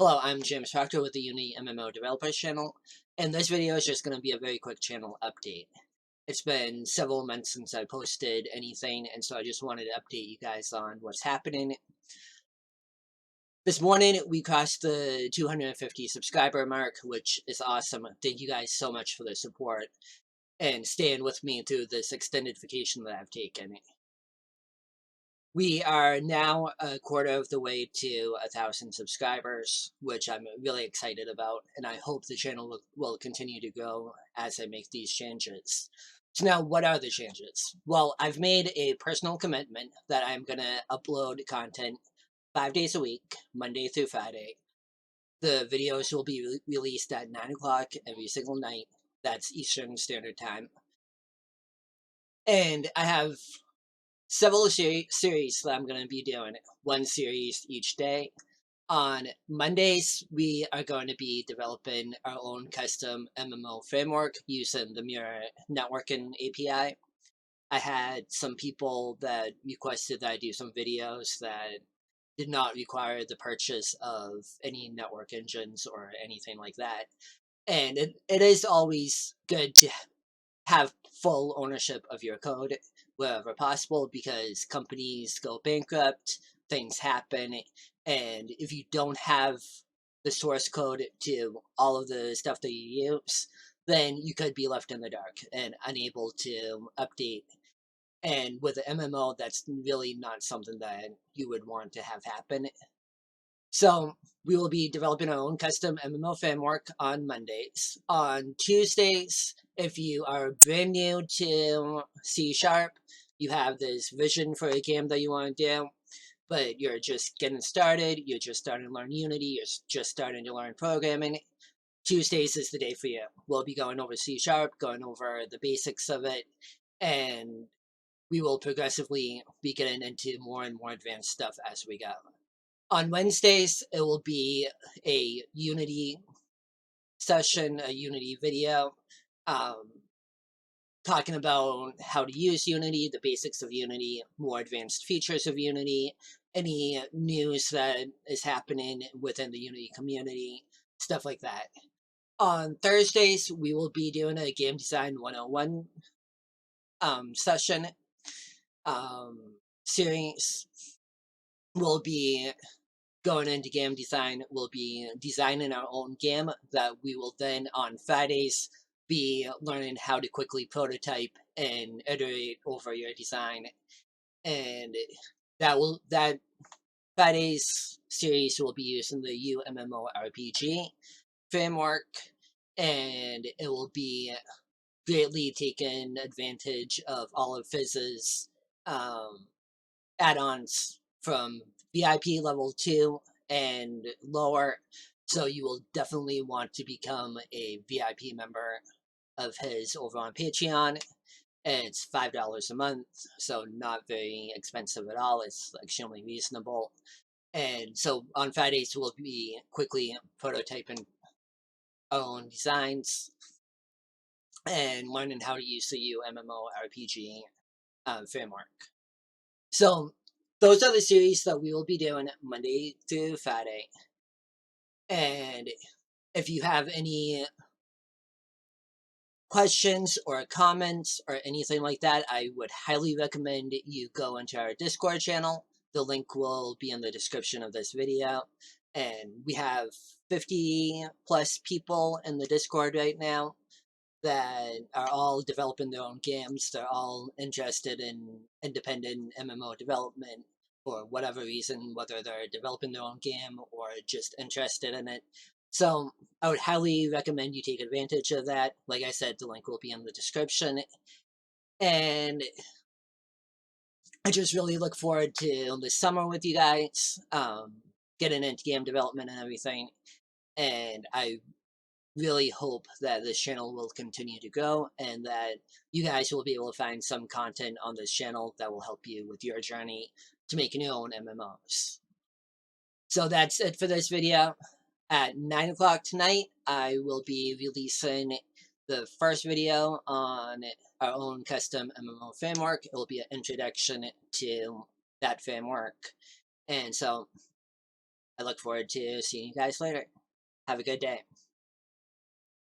Hello, I'm Csharp with the Unity MMO Developers channel, and this video is just going to be a very quick channel update. It's been several months since I posted anything, and so I just wanted to update you guys on what's happening. This morning, we crossed the 250 subscriber mark, which is awesome. Thank you guys so much for the support and staying with me through this extended vacation that I've taken. We are now a quarter of the way to 1,000 subscribers, which I'm really excited about, and I hope the channel will continue to grow as I make these changes. So now, what are the changes? Well, I've made a personal commitment that I'm going to upload content 5 days a week, Monday through Friday. The videos will be released at 9 o'clock every single night. That's Eastern Standard Time. And I have several series that I'm going to be doing, one series each day. On Mondays, we are going to be developing our own custom MMO framework using the Mirror networking API. I had some people that requested that I do some videos that did not require the purchase of any network engines or anything like that. And it is always good to have full ownership of your code wherever possible, because companies go bankrupt, things happen, and if you don't have the source code to all of the stuff that you use, then you could be left in the dark and unable to update. And with the MMO, that's really not something that you would want to have happen. So we will be developing our own custom MMO framework on Mondays. On Tuesdays, if you are brand new to Csharp, you have this vision for a game that you want to do, but you're just getting started, you're just starting to learn Unity, you're just starting to learn programming, Tuesdays is the day for you. We'll be going over Csharp, going over the basics of it, and we will progressively be getting into more and more advanced stuff as we go. On Wednesdays, it will be a Unity session, a Unity video, talking about how to use Unity, the basics of Unity, more advanced features of Unity, any news that is happening within the Unity community, stuff like that. On Thursdays, we will be doing a Game Design 101 session series. We'll be going into game design, we'll be designing our own game that we will then on Fridays be learning how to quickly prototype and iterate over your design. And that Fridays series will be using the uMMORPG framework, and it will be greatly taking advantage of all of Fizz's add-ons from VIP level 2 and lower, so you will definitely want to become a VIP member of his over on Patreon. And it's $5 a month, so not very expensive at all. It's extremely reasonable. And so on Fridays, we'll be quickly prototyping our own designs and learning how to use the uMMORPG framework. So those are the series that we will be doing Monday through Friday. And if you have any questions or comments or anything like that, I would highly recommend you go into our Discord channel. The link will be in the description of this video. And we have 50 plus people in the Discord right now that are all developing their own games. They're all interested in independent MMO development for whatever reason, whether they're developing their own game or just interested in it. So I would highly recommend you take advantage of that. Like I said, the link will be in the description. And I just really look forward to the summer with you guys, getting into game development and everything. And I really hope that this channel will continue to grow and that you guys will be able to find some content on this channel that will help you with your journey to making your own MMOs. So that's it for this video. At 9 o'clock tonight, I will be releasing the first video on our own custom MMO framework. It will be an introduction to that framework. And so I look forward to seeing you guys later. Have a good day.